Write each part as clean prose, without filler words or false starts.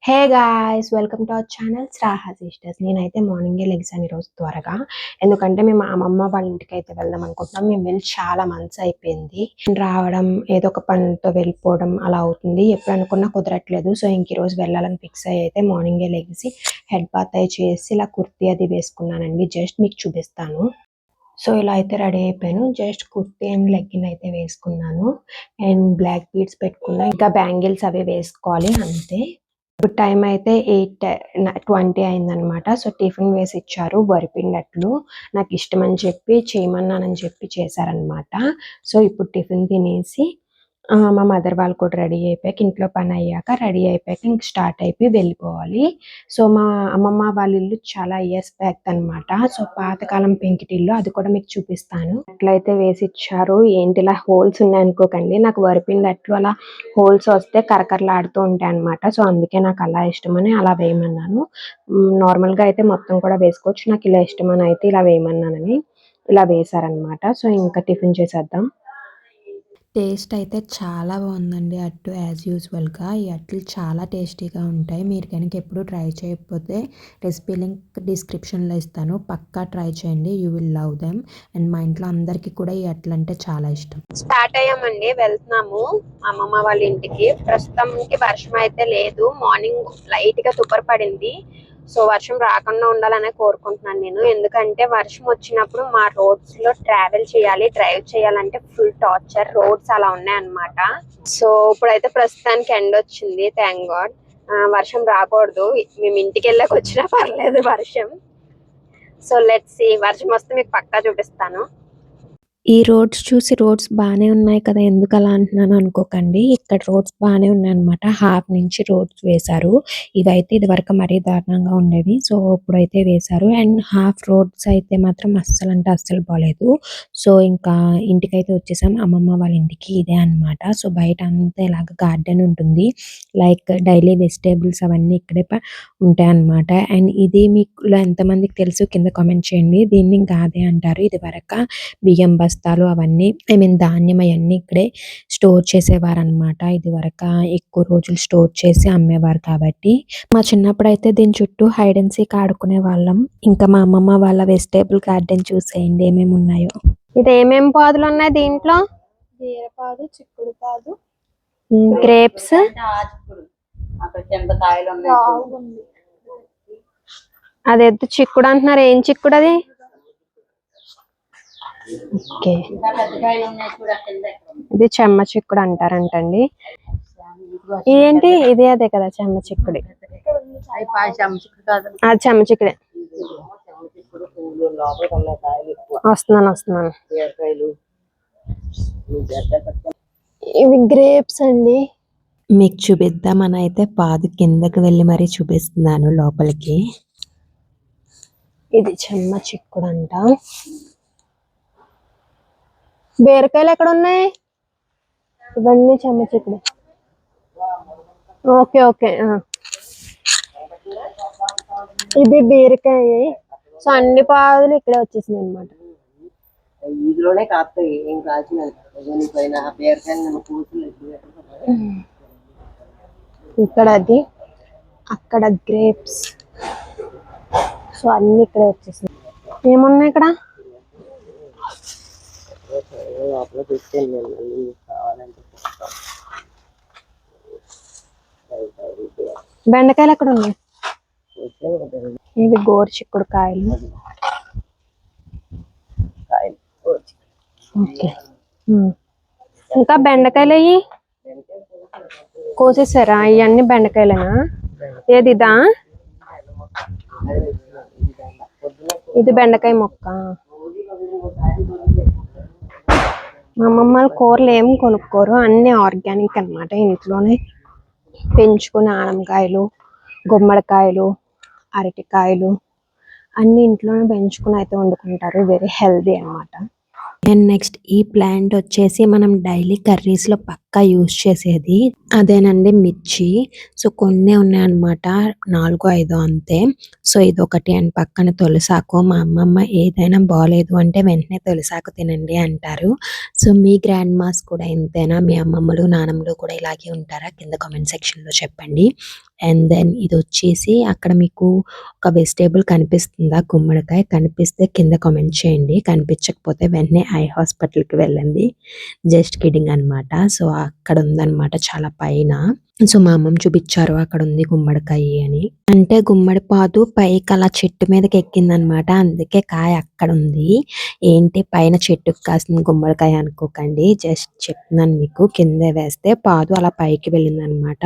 Hey guys, welcome to our channel Shraha sisters. నేనైతే మార్నింగే లెగ్సాను ఈరోజు త్వరగా. ఎందుకంటే మేము అమ్మమ్మ వాళ్ళ ఇంటికి అయితే వెళ్దాం అనుకుంటున్నాం. మేము వెళ్ళి చాలా మంత్స్ అయిపోయింది. రావడం ఏదో ఒక పనితో వెళ్ళిపోవడం అలా అవుతుంది. ఎప్పుడు అనుకున్నా కుదరట్లేదు. సో ఇంక ఈరోజు వెళ్ళాలని ఫిక్స్ అయ్యి అయితే మార్నింగే లెగిసి హెడ్ బాత్ అయి చేసి ఇలా కుర్తీ అది వేసుకున్నానండి. జస్ట్ మీకు చూపిస్తాను. సో ఇలా అయితే రెడీ అయిపోయాను. జస్ట్ కుర్తీ అండ్ లెగ్గిన్ అయితే వేసుకున్నాను. అండ్ బ్లాక్ బీడ్స్ పెట్టుకున్నా. ఇంకా బ్యాంగిల్స్ అవి వేసుకోవాలి అంతే. ఇప్పుడు టైం అయితే 8:20 అయిందనమాట. సో టిఫిన్ వేసి ఇచ్చారు వరిపిండి అట్లు. నాకు ఇష్టం అని చెప్పి చేయమన్నానని చెప్పి చేశారనమాట. సో ఇప్పుడు టిఫిన్ తినేసి మా మదర్ వాళ్ళు కూడా రెడీ అయిపోయాక, ఇంట్లో పని అయ్యాక రెడీ అయిపోయాక ఇంక స్టార్ట్ అయిపోయి వెళ్ళిపోవాలి. సో మా అమ్మమ్మ వాళ్ళ ఇల్లు చాలా ఇయర్స్ బ్యాక్ అనమాట. సో పాతకాలం పెంకిటిల్లు, అది కూడా మీకు చూపిస్తాను. అట్లయితే వేసి ఇచ్చారు. ఏంటి ఇలా హోల్స్ ఉన్నాయి అనుకోకండి. నాకు వరిపిండి అట్లు అలా హోల్స్ వస్తే కరకరలాడుతూ ఉంటాయి అనమాట. సో అందుకే నాకు అలా ఇష్టమని అలా వేయమన్నాను. నార్మల్గా అయితే మొత్తం కూడా వేసుకోవచ్చు. నాకు ఇలా ఇష్టమని అయితే ఇలా వేయమన్నానని ఇలా వేశారనమాట. సో ఇంకా టిఫిన్ చేసేద్దాం. టేస్ట్ అయితే చాలా బాగుందండి. అట్టు యాజ్ యూజువల్గా ఈ అట్లు చాలా టేస్టీగా ఉంటాయి. మీరు కనుక ఎప్పుడు ట్రై చేయకపోతే రెసిపీ లింక్ డిస్క్రిప్షన్లో ఇస్తాను. పక్కా ట్రై చేయండి. You will love them. And మా ఇంట్లో అందరికీ కూడా ఈ అట్లు అంటే చాలా ఇష్టం. స్టార్ట్ అయ్యామండి, వెళ్తున్నాము అమ్మమ్మ వాళ్ళ ఇంటికి. ప్రస్తుతానికి వర్షం అయితే లేదు. మార్నింగ్ లైట్ గా తుప్పర్ పడింది. సో వర్షం రాకుండా ఉండాలనే కోరుకుంటున్నాను నేను. ఎందుకంటే వర్షం వచ్చినప్పుడు మా రోడ్స్ లో ట్రావెల్ చేయాలి, డ్రైవ్ చేయాలంటే ఫుల్ టార్చర్. రోడ్స్ అలా ఉన్నాయన్నమాట. సో ఇప్పుడైతే ప్రస్తుతానికి ఎండ్ వచ్చింది, థ్యాంక్ గాడ్. వర్షం రాకూడదు. మేము ఇంటికి వెళ్ళాక వచ్చినా పర్లేదు వర్షం. So let's see. వర్షం వస్తే మీకు పక్కా చూపిస్తాను. ఈ రోడ్స్ చూసి రోడ్స్ బాగానే ఉన్నాయి కదా, ఎందుకు అలా అంటున్నాను అనుకోకండి. ఇక్కడ రోడ్స్ బాగానే ఉన్నాయి అనమాట. హాఫ్ నుంచి రోడ్స్ వేశారు. ఇవైతే ఇది వరకు మరీ దారుణంగా ఉండేవి. సో ఇప్పుడైతే వేశారు. అండ్ హాఫ్ రోడ్స్ అయితే మాత్రం అస్సలు అంటే అస్సలు బాగాలేదు. సో ఇంకా ఇంటికైతే వచ్చేసాం, అమ్మమ్మ వాళ్ళ ఇంటికి. ఇదే అనమాట. సో బయట అంతా ఇలాగ గార్డెన్ ఉంటుంది. లైక్ డైలీ వెజిటేబుల్స్ అవన్నీ ఇక్కడే ఉంటాయి అనమాట. అండ్ ఇది మీకు ఎంతమందికి తెలుసు కింద కామెంట్ చేయండి. దీన్ని గాదే అంటారు. ఇది వరకు బియ్యం బస్తాలు అవన్నీ, ఐ మీన్ ధాన్యం అవన్నీ ఇక్కడే స్టోర్ చేసేవారు అనమాట. ఇది వరకు ఎక్కువ రోజులు స్టోర్ చేసి అమ్మేవారు కాబట్టి. మా చిన్నప్పుడు అయితే దీని చుట్టూ హైడ్ అండ్ సీక్ ఆడుకునే వాళ్ళం. ఇంకా మా అమ్మమ్మ వాళ్ళ వెజిటేబుల్ గార్డెన్ చూసేయండి ఏమేమి ఉన్నాయో. ఇది ఏమేమి పాదులు ఉన్నాయి దీంట్లో? బీరపాదు, చిక్కుడు పాదు, గ్రేప్స్, అదేదో చిక్కుడు అంటున్నారు. ఏం చిక్కుడు అది? ఓకే, ఇది చెమ్మ చిక్కుడు అంటారంటండి. ఏంటి ఇది? అదే కదా చెమ్మ చిక్కుడు. అది చెమ్మ చిక్కుడే. వస్తున్నాను. ఇవి గ్రేప్స్ అండి. మీకు చూపిద్దామని అయితే పాదు కిందకి వెళ్ళి మరీ చూపిస్తున్నాను లోపలికి. ఇది చెమ్మ చిక్కుడు అంట. బీరకాయలు ఎక్కడ ఉన్నాయి? ఇవన్నీ చెమ్మ చిక్కుడు. Okay okay. ఇది బీరకాయ. సో అన్ని పాదులు ఇక్కడే వచ్చేసింది అనమాట. ఇక్కడ అది, అక్కడ గ్రేప్స్. సో అన్ని ఇక్కడే వచ్చేసింది. ఏమున్నాయి ఇక్కడ? బెండకాయలు ఎక్కడ ఉన్నాయి? ఇవి గోరు చిక్కుడు కాయలు. ఓకే. ఇంకా బెండకాయలు అయ్యి కోసేసారా? ఇవన్నీ బెండకాయలేనా? ఏది ఇదా? ఇది బెండకాయ మొక్క. మా అమ్మమ్మ కూరలు ఏం కొనుక్కోరు, అన్ని ఆర్గానిక్ అనమాట. ఇంట్లోనే పెంచుకుని ఆనమకాయలు, గుమ్మడికాయలు, అరటికాయలు అన్ని ఇంట్లోనే పెంచుకుని అయితే వండుకుంటారు. వెరీ హెల్దీ అనమాట. అండ్ నెక్స్ట్ ఈ ప్లాంట్ వచ్చేసి మనం డైలీ కర్రీస్లో పక్క అక్క యూజ్ చేసేది. అదేనండి మిర్చి. సో కొన్నే ఉన్నాయన్నమాట. 4, 5 అంతే. సో ఇదొకటి అండ్ పక్కన తులసాకు. మా అమ్మమ్మ ఏదైనా బాలేదు అంటే వెంటనే తులసాకు తినండి అంటారు. సో మీ గ్రాండ్ మాస్ కూడా ఇంతేనా? మీ అమ్మమ్మలు, నానమ్మలు కూడా ఇలాగే ఉంటారా? కింద కామెంట్ సెక్షన్‌లో చెప్పండి. అండ్ దెన్ ఇదొచ్చేసి అక్కడ మీకు ఒక వెజిటబుల్ కనిపిస్తుందా? గుమ్మడికాయ. కనిపిస్తే కింద కామెంట్ చేయండి. కనిపించకపోతే వెంటనే ఐ హాస్పిటల్‌కి వెళ్ళండి. జస్ట్ కిడ్డింగ్ అనమాట. సో అక్కడ ఉందన్నమాట చాలా పైన. సో మా అమ్మమ్మ చూపించారు అక్కడ ఉంది గుమ్మడికాయ అని. అంటే గుమ్మడి పాదు పైకి అలా చెట్టు మీదకి ఎక్కిందనమాట. అందుకే కాయ అక్కడ ఉంది. ఏంటి పైన చెట్టుకి కాసిన గుమ్మడికాయ అనుకోకండి. జస్ట్ చెప్తున్నాను మీకు. కింద వేస్తే పాదు అలా పైకి వెళ్ళిందనమాట.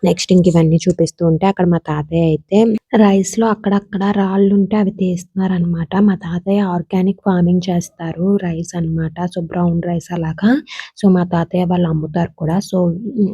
నెక్స్ట్ ఇంక ఇవన్నీ చూపిస్తూ ఉంటే అక్కడ మా తాతయ్య అయితే రైస్ లో అక్కడక్కడ రాళ్ళు ఉంటే అవి తీస్తున్నారు అనమాట. మా తాతయ్య ఆర్గానిక్ ఫార్మింగ్ చేస్తారు. రైస్ అన్నమాట. సో బ్రౌన్ రైస్ అలాగా. సో మా తాతయ్య వాళ్ళు అమ్ముతారు కూడా. సో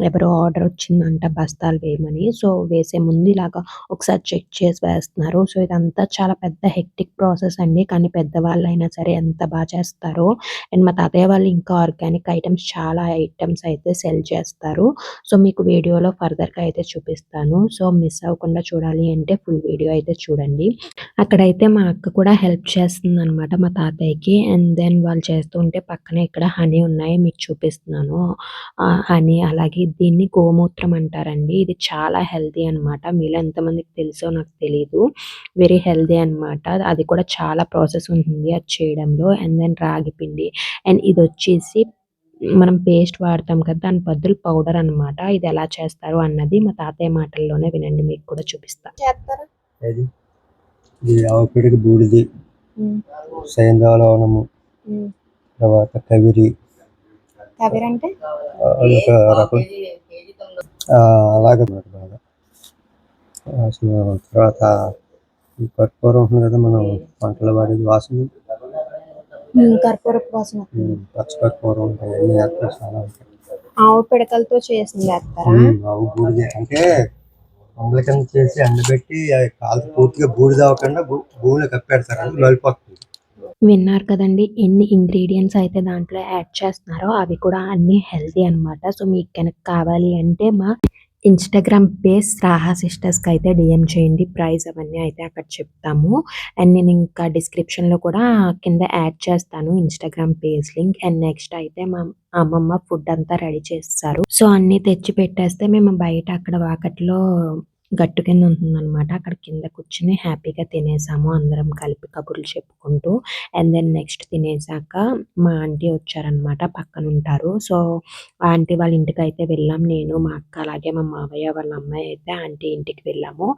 ఎవరో ఆర్డర్ వచ్చిందంట బస్తాలు వేయమని. సో వేసే ముందు ఇలాగా ఒకసారి చెక్ చేసి వేస్తున్నారు. సో ఇదంతా చాలా పెద్ద హెక్టిక్ ప్రాసెస్ అండి. కానీ పెద్దవాళ్ళైనా సరే ఎంత బాగా చేస్తారో. అండ్ మా తాతయ్య వాళ్ళు ఇంకా ఆర్గానిక్ ఐటమ్స్ చాలా ఐటమ్స్ అయితే సెల్ చేస్తారు. సో మీకు వీడియోలో ఫర్దర్‌గా అయితే చూపిస్తాను. సో మిస్ అవ్వకుండా చూడాలి అంటే ఫుల్ వీడియో అయితే చూడండి. అక్కడైతే మా అక్క కూడా హెల్ప్ చేస్తుందనమాట మా తాతయ్యకి. అండ్ దెన్ వాళ్ళు చేస్తూ ఉంటే పక్కనే ఇక్కడ హనీ ఉన్నాయి. మీకు చూపిస్తున్నాను. హనీ అలాగే దీన్ని గోమూత్రం అంటారండి. ఇది చాలా హెల్తీ అనమాట. మీలో ఎంతమందికి తెలుసో నాకు తెలీదు. వెరీ హెల్తీ అనమాట. అది కూడా చాలా ప్రాసెస్ ఉంటుంది అది చేయడంలో. అండ్ దెన్ రాగి పిండి. అండ్ ఇదొచ్చేసి మనం పేస్ట్ వాడతాం కదా! దాని బదులు పౌడర్ అన్నమాట. ఇది ఎలా చేస్తారు అన్నది మా తాతయ్య మాటల్లోనే వినండి. మీకు కూడా చూపిస్తా. చేస్తారా? ఏది? ఇది ఆవు పిడక బూడిది, సైంధవ తర్వాత కవిరి. కవిరంటే అదొక రకం. అలాగే బాగా. అసలు తర్వాత ఈ కర్పూరం ఉంటుంది కదా మనం వంటలు వాడేది వాసన. కర్పూరపు వాసన. పచ్చ కర్పూరం ఉంటాయి. అన్నీ వేస్తారు చాలా ఉంటాయి. ఆవు పిడకలతో చేసింది వేస్తారా? ఆవు బూడిది అంటే పండ్ల కింద చేసి ఎండబెట్టి కాలు పూర్తిగా బూడిద అవ్వకుండా భూమిలో కప్పెడతారు. నలిపోతుంది. విన్నారు కదండి ఎన్ని ఇంగ్రీడియంట్స్ అయితే దాంట్లో యాడ్ చేస్తున్నారో అవి కూడా అన్ని హెల్తీ అన్నమాట. సో మీకు కనుక కావాలి అంటే మా ఇన్‌స్టాగ్రామ్ పేజ్ రాహా సిస్టర్స్‌కి అయితే డీఎం చేయండి. ప్రైస్ అవన్నీ అయితే అక్కడ చెప్తాము. అండ్ నేను ఇంకా డిస్క్రిప్షన్‌లో కూడా కింద యాడ్ చేస్తాను Instagram page link. And next అయితే మా అమ్మమ్మ ఫుడ్ అంతా రెడీ చేసేసారు. సో అన్నీ తెచ్చి పెట్టేస్తే మేము బయట అక్కడ వాకట్లో గట్టు కింద ఉంటుందన్నమాట. అక్కడ కింద కూర్చొని హ్యాపీగా తినేసాము అందరం కలిపి కబుర్లు చెప్పుకుంటూ. అండ్ దెన్ నెక్స్ట్ తినేసాక మా ఆంటీ వచ్చారన్నమాట. పక్కన ఉంటారు. సో ఆంటీ వాళ్ళ ఇంటికైతే వెళ్ళాం. నేను, మా అక్క అలాగే మా మావయ్య వాళ్ళ అమ్మాయి అయితే ఆంటీ ఇంటికి వెళ్ళాము.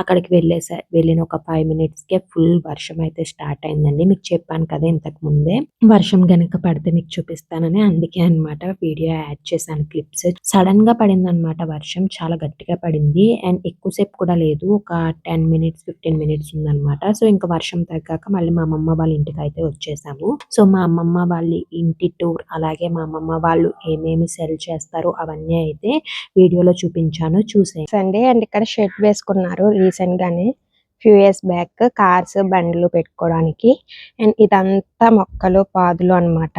అక్కడికి వెళ్ళిన ఒక 5 మినిట్స్‌కే ఫుల్ వర్షం అయితే స్టార్ట్ అయిందండి. మీకు చెప్పాను కదా ఇంతకు ముందే. వర్షం గనుక పడితే మీకు చూపిస్తానని. అందుకే అన్నమాట వీడియో యాడ్ చేశాను క్లిప్స్. సడెన్‌గా పడిందన్నమాట వర్షం. చాలా గట్టిగా పడింది. అండ్ ఎక్కువసేపు కూడా లేదు. ఒక 10 మినిట్స్, 15 మినిట్స్ ఉందన్నమాట. సో ఇంకా వర్షం తగ్గాక మళ్ళీ మా అమ్మమ్మ వాళ్ళ ఇంటికైతే వచ్చేసాము. సో మా అమ్మమ్మ వాళ్ళ ఇంటి టూర్ అలాగే మా అమ్మమ్మ వాళ్ళు ఏమేమి సెల్ చేస్తారో అవన్నీ అయితే వీడియోలో చూపించాను. అండి. అండ్ ఇక్కడ షెడ్ వేసుకున్నారు రీసెంట్ గానే ఫ్యూ ఇయర్స్ బ్యాక్. కార్స్ బండ్లు పెట్టుకోవడానికి. అండ్ ఇదంతా మొక్కలు పాదులు అన్నమాట.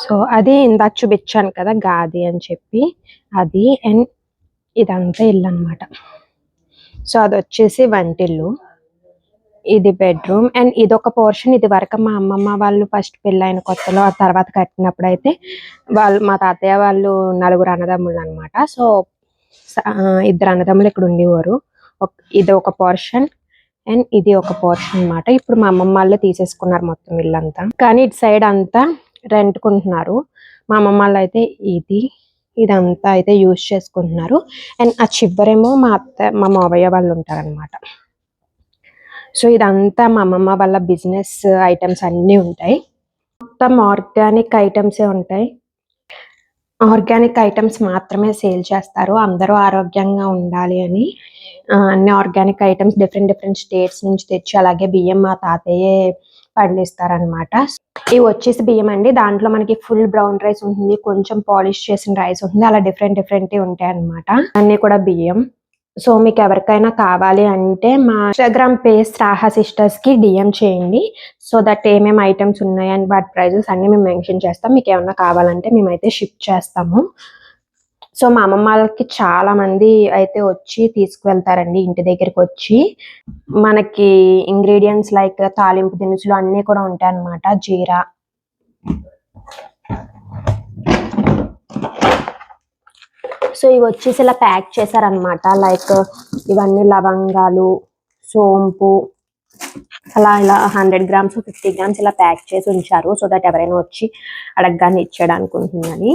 సో అది ఇందాక చూపించాను కదా గాది అని చెప్పి అది. అండ్ ఇదంతా ఇల్లు అన్నమాట. సో అది వచ్చేసి వంటిల్లు. ఇది బెడ్రూమ్. అండ్ ఇదొక పోర్షన్. ఇది వరకు మా అమ్మమ్మ వాళ్ళు ఫస్ట్ పెళ్ళైన కొత్తలో ఆ తర్వాత కట్టినప్పుడు అయితే వాళ్ళు మా తాతయ్య వాళ్ళు 4 అన్నదమ్ములు అన్నమాట. సో 2 అన్నదమ్ములు ఇక్కడ ఉండేవారు. ఇది ఒక పోర్షన్ అండ్ ఇది ఒక పోర్షన్ అన్నమాట. ఇప్పుడు మా అమ్మమ్మ వాళ్ళు తీసేసుకున్నారు మొత్తం ఇల్లంతా. కానీ ఇటు సైడ్ అంతా రెంట్కుంటున్నారు. మా అమ్మమ్మ వాళ్ళు అయితే ఇదంతా అయితే యూజ్ చేసుకుంటున్నారు. అండ్ ఆ చివరేమో మా మావయ్య వాళ్ళు ఉంటారన్నమాట. సో ఇదంతా మా అమ్మమ్మ వాళ్ళ బిజినెస్ ఐటమ్స్ అన్నీ ఉంటాయి. మొత్తం ఆర్గానిక్ ఐటమ్సే ఉంటాయి. ఆర్గానిక్ ఐటమ్స్ మాత్రమే సేల్ చేస్తారు. అందరూ ఆరోగ్యంగా ఉండాలి అని అన్ని ఆర్గానిక్ ఐటమ్స్ డిఫరెంట్ స్టేట్స్ నుంచి తెచ్చి అలాగే బియ్యం మా తాతయ్యే పండిస్తారనమాట. ఇవి వచ్చేసి బియ్యం అండి. దాంట్లో మనకి ఫుల్ బ్రౌన్ రైస్ ఉంటుంది, కొంచెం పాలిష్ చేసిన రైస్ ఉంటుంది, అలా డిఫరెంట్ ఉంటాయి అన్నమాట. అన్నీ కూడా బియ్యం. సో మీకు ఎవరికైనా కావాలి అంటే మా ఇన్స్టాగ్రామ్ పేజ్ రాహా సిస్టర్స్కి డిఎం చేయండి. సో దట్ ఏమేమి ఐటమ్స్ ఉన్నాయి అండ్ వాటి ప్రైజెస్ అన్నీ మేము మెన్షన్ చేస్తాం. మీకు ఏమన్నా కావాలంటే మేమైతే షిప్ చేస్తాము. సో మా అమ్మమ్మ వాళ్ళకి చాలా మంది అయితే వచ్చి తీసుకువెళ్తారండి ఇంటి దగ్గరికి వచ్చి. మనకి ఇంగ్రీడియంట్స్ లైక్ తాలింపు దినుసులు అన్నీ కూడా ఉంటాయి అన్నమాట. జీరా, సో ఇవి వచ్చేసి ఇలా ప్యాక్ చేశారనమాట. లైక్ ఇవన్నీ లవంగాలు, సోంపు, అలా ఇలా 100 grams 50 grams ఇలా ప్యాక్ చేసి ఉంచారు. సో దట్ ఎవరైనా వచ్చి అడగగానే ఇచ్చేయడానికి ఉంటుందని.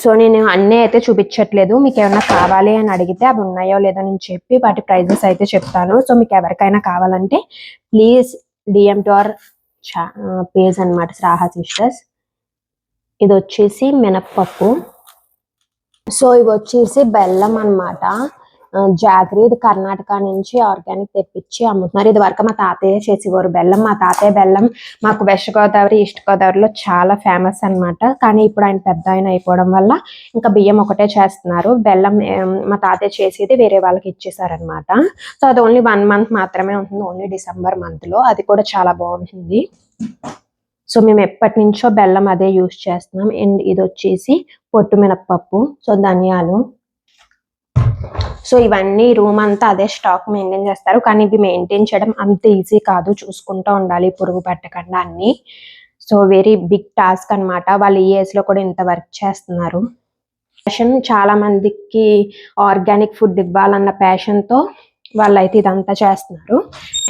సో నేను అన్నీ అయితే చూపించట్లేదు. మీకు ఏమైనా కావాలి అని అడిగితే అవి ఉన్నాయో లేదో నేను చెప్పి వాటి ప్రైజెస్ అయితే చెప్తాను. సో మీకు ఎవరికైనా కావాలంటే please DM to our page అనమాట, రాహా సిస్టర్స్. ఇది వచ్చేసి మినప్పప్పు. సో ఇవి వచ్చేసి బెల్లం అన్నమాట. జాగ్రీ, ఇది కర్ణాటక నుంచి ఆర్గానిక్ తెప్పించి అమ్ముతున్నారు. ఇది వరకు మా తాతయ్య చేసేవారు బెల్లం. మా తాతయ్య బెల్లం మాకు వెస్ట్ గోదావరి, ఈస్ట్ గోదావరిలో చాలా ఫేమస్ అన్నమాట. కానీ ఇప్పుడు ఆయన పెద్ద ఆయన అయిపోవడం వల్ల ఇంకా బియ్యం ఒకటే చేస్తున్నారు. బెల్లం మా తాతయ్య చేసేది వేరే వాళ్ళకి ఇచ్చేసారనమాట. సో అది ఓన్లీ 1 month మాత్రమే ఉంటుంది, ఓన్లీ డిసెంబర్ మంత్లో. అది కూడా చాలా బాగుంటుంది. సో మేము ఎప్పటి నుంచో బెల్లం అదే యూస్ చేస్తున్నాం. అండ్ ఇది వచ్చేసి పొట్టు మినప్పప్పు, సో ధనియాలు. సో ఇవన్నీ రూమ్ అంతా అదే స్టాక్ మెయింటైన్ చేస్తారు. కానీ ఇవి మెయింటైన్ చేయడం అంత ఈజీ కాదు, చూసుకుంటూ ఉండాలి పురుగు పట్టకుండా అన్ని. సో వెరీ బిగ్ టాస్క్ అన్నమాట. వాళ్ళు ఈ ఏజ్ లో కూడా ఇంత వర్క్ చేస్తున్నారు. ప్యాషన్, చాలా మందికి ఆర్గానిక్ ఫుడ్ ఇవ్వాలన్న ప్యాషన్ తో వాళ్ళైతే ఇదంతా చేస్తున్నారు.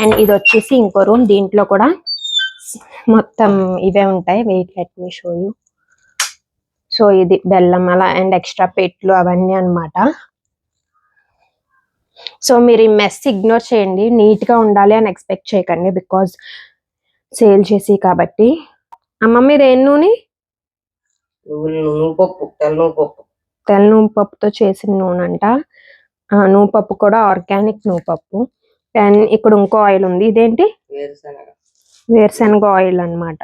అండ్ ఇది వచ్చేసి ఇంకో రూమ్. దీంట్లో కూడా మొత్తం ఇవే ఉంటాయి. Wait, let me show you. So ఇది బెల్లం అలా అండ్ ఎక్స్ట్రా పెట్లు అవన్నీ అన్నమాట. సో మీరు ఈ మెస్ ఇగ్నోర్ చేయండి, నీట్ గా ఉండాలి అని ఎక్స్పెక్ట్ చేయకండి, బికాజ్ సేల్ చేసి కాబట్టి. అమ్మమ్మ ఇది ఏం నూనె? తెల్ల నూనెపప్పుతో చేసిన నూనె అంట. నూనెపప్పు కూడా ఆర్గానిక్ నూనెపప్పు. అండ్ ఇక్కడ ఇంకో ఆయిల్ ఉంది. ఇదేంటి? వేరుశనగ ఆయిల్ అన్నమాట.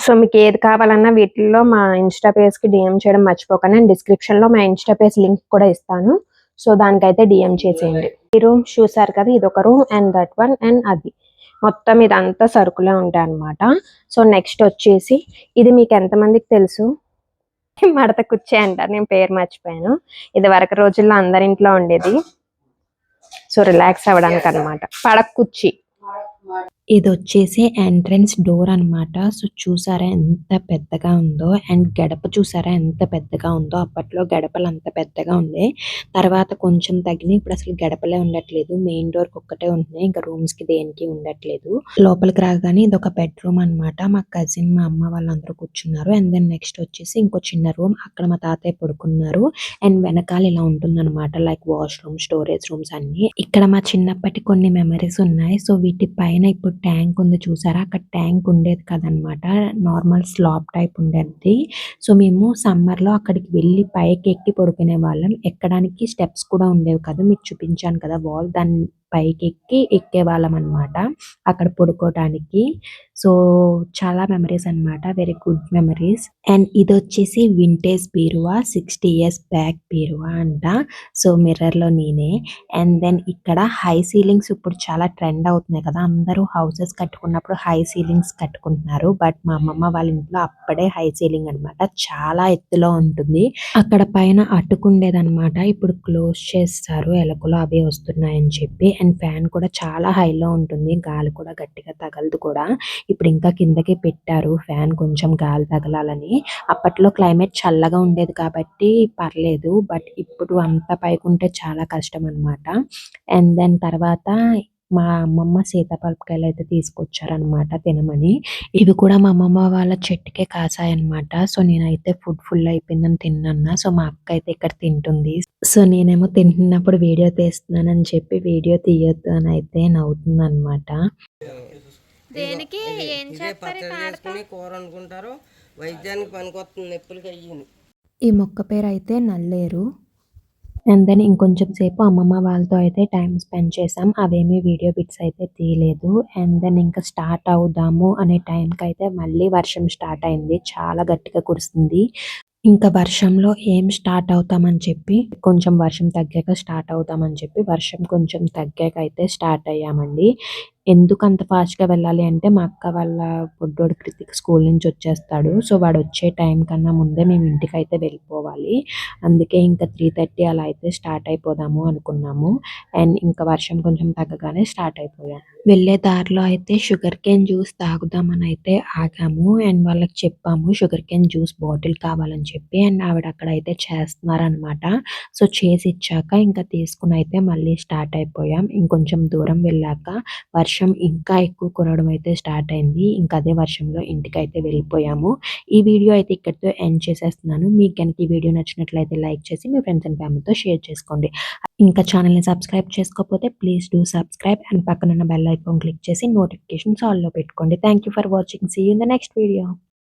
సో మీకు ఏది కావాలన్నా వీటిల్లో మా ఇన్స్టా పేజ్ కి డిఎం చేయడం మర్చిపోకండి. అండ్ డిస్క్రిప్షన్ లో మా ఇన్స్టా పేజ్ లింక్ కూడా ఇస్తాను. సో దానికైతే డిఎం చేసేయండి. ఈ రూమ్ చూసారు కదా, ఇది ఒక room and that one and అది మొత్తం ఇదంతా సరుకులే ఉంటాయి అన్నమాట. సో నెక్స్ట్ వచ్చేసి ఇది మీకు ఎంతమందికి తెలుసు, మడత కుర్చీ అంటారు. నేను పేరు మర్చిపోయాను. ఇది వరకు రోజుల్లో అందరింట్లో ఉండేది. సో రిలాక్స్ అవ్వడానికి అన్నమాట. పడక కుర్చీ. ఇది వచ్చేసి ఎంట్రన్స్ డోర్ అన్నమాట. సో చూసారా ఎంత పెద్దగా ఉందో, అండ్ గడప చూసారా ఎంత పెద్దగా ఉందో. అప్పట్లో గడపలు అంత పెద్దగా ఉండే, తర్వాత కొంచెం తగ్గినాయి. ఇప్పుడు అసలు గడపలే ఉండట్లేదు, మెయిన్ డోర్ కి ఒక్కటే ఉంటున్నాయి. ఇంకా రూమ్స్ కి దేనికి ఉండట్లేదు. లోపలికి రాగానే ఇది ఒక బెడ్రూమ్ అన్నమాట. మా కజిన్, మా అమ్మ వాళ్ళందరూ కూర్చున్నారు. అండ్ దెన్ నెక్స్ట్ వచ్చేసి ఇంకో చిన్న రూమ్, అక్కడ మా తాతయ్య పడుకున్నారు. అండ్ వెనకాల ఇలా ఉంటుంది అనమాట, లైక్ వాష్రూమ్, స్టోరేజ్ రూమ్స్ అన్ని. ఇక్కడ మా చిన్నప్పటి కొన్ని మెమరీస్ ఉన్నాయి. సో వీటి పైన ఇప్పుడు ట్యాంక్ ఉంది చూసారా, అక్కడ ట్యాంక్ ఉండేది కదనమాట, నార్మల్ స్లాబ్ టైప్ ఉండేది. సో మేము సమ్మర్ లో అక్కడికి వెళ్ళి పైకి ఎక్కి పడుకునే వాళ్ళం. ఎక్కడానికి స్టెప్స్ కూడా ఉండేవి కదా, మీకు చూపించాను కదా వాల్, దాన్ని పైకి ఎక్కే వాళ్ళం అనమాట అక్కడ పడుకోవడానికి. సో చాలా మెమరీస్ అన్నమాట, వెరీ గుడ్ మెమరీస్. అండ్ ఇది వచ్చేసి వింటేజ్ బీరువా, 60 years బ్యాక్ బీరువా అంట. సో మిర్రర్ లో నేనే. అండ్ దెన్ ఇక్కడ హై సీలింగ్స్ ఇప్పుడు చాలా ట్రెండ్ అవుతున్నాయి కదా, అందరూ హౌసెస్ కట్టుకున్నప్పుడు హై సీలింగ్స్ కట్టుకుంటున్నారు. బట్ మా అమ్మమ్మ వాళ్ళ ఇంట్లో అప్పుడే హై సీలింగ్ అన్నమాట, చాలా ఎత్తులో ఉంటుంది. అక్కడ పైన అటుకుండేదన్నమాట, ఇప్పుడు క్లోజ్ చేస్తారు, ఎలకలు అవి వస్తున్నాయని చెప్పి. అండ్ ఫ్యాన్ కూడా చాలా హైలో ఉంటుంది, గాలి కూడా గట్టిగా తగలదు కూడా. ఇప్పుడు ఇంకా కిందకి పెట్టారు ఫ్యాన్, కొంచెం గాలి తగలాలని. అప్పట్లో క్లైమేట్ చల్లగా ఉండేది కాబట్టి పర్లేదు, బట్ ఇప్పుడు అంత పైకి ఉంటే చాలా కష్టం అన్నమాట. అండ్ దెన్ తర్వాత మా అమ్మమ్మ సీతాఫలకాయలు అయితే తీసుకొచ్చారనమాట తినమని. ఇవి కూడా మా అమ్మమ్మ వాళ్ళ చెట్టుకే కాసాయన్నమాట. సో నేనైతే ఫుల్ అయిపోయిందని తిన్నా. సో మా అక్క అయితే ఇక్కడ తింటుంది. సో నేనేమో తింటున్నప్పుడు వీడియో తీస్తున్నానని చెప్పి వీడియో తీయొద్దు అని అయితే నవ్వుతుంది అనమాట. దేనికి ఏం చేస్తారు? కూర అనుకుంటారు, వైద్యానికి పనికొస్తుంది, నొప్పులకి అయ్యింది. ఈ మొక్క పేరు అయితే నల్లేరు. అండ్ దెన్ ఇంకొంచెం సేపు అమ్మమ్మ వాళ్ళతో అయితే టైం స్పెండ్ చేసాం. అవేమీ వీడియో బిట్స్ అయితే తీయలేదు. అండ్ దెన్ ఇంకా స్టార్ట్ అవుదాము అనే టైంకి అయితే మళ్ళీ వర్షం స్టార్ట్ అయింది, చాలా గట్టిగా కురుస్తుంది. ఇంకా వర్షంలో ఏం స్టార్ట్ అవుతామని చెప్పి కొంచెం వర్షం తగ్గాక స్టార్ట్ అవుతామని చెప్పి వర్షం కొంచెం తగ్గాక అయితే స్టార్ట్ అయ్యామండి. ఎందుకు అంత ఫాస్ట్‌గా వెళ్ళాలి అంటే మా అక్క వాళ్ళ బుడ్డోడు కృతిక్ స్కూల్ నుంచి వచ్చేస్తాడు. సో, వాడు వచ్చే టైం కన్నా ముందే మేము ఇంటికైతే వెళ్ళిపోవాలి. అందుకే ఇంకా 3:30 అలా అయితే స్టార్ట్ అయిపోదాము అనుకున్నాము. అండ్ ఇంకా వర్షం కొంచెం తగ్గగానే స్టార్ట్ అయిపోయాం. వెళ్ళే దారిలో అయితే షుగర్ కేన్ జ్యూస్ తాగుదామని అయితే ఆగాము. అండ్ వాళ్ళకి చెప్పాము షుగర్ కేన్ జ్యూస్ బాటిల్ కావాలని చెప్పి. అండ్ ఆవిడ అక్కడైతే చేస్తున్నారనమాట. సో, చేసి ఇచ్చాక ఇంకా తీసుకొని అయితే మళ్ళీ స్టార్ట్ అయిపోయాం. ఇంకొంచెం దూరం వెళ్ళాక వర్షం ఇంకా ఎక్కువ కురవడం అయితే స్టార్ట్ అయింది. ఇంకా అదే వర్షంలో ఇంటికైతే వెళ్ళిపోయాము. ఈ వీడియో అయితే ఇక్కడితో ఎండ్ చేసేస్తున్నాను. మీకు గనుక ఈ వీడియో నచ్చినట్లయితే లైక్ చేసి మీ ఫ్రెండ్స్ అండ్ ఫ్యామిలీతో షేర్ చేసుకోండి. ఇంకా ఛానల్‌ని సబ్స్క్రైబ్ చేసుకోకపోతే ప్లీజ్ డూ సబ్స్క్రైబ్ అండ్ పక్కనున్న బెల్ ఐకాన్ క్లిక్ చేసి నోటిఫికేషన్స్ ఆల్‌లో పెట్టుకోండి. Thank you for watching. See you in the next video.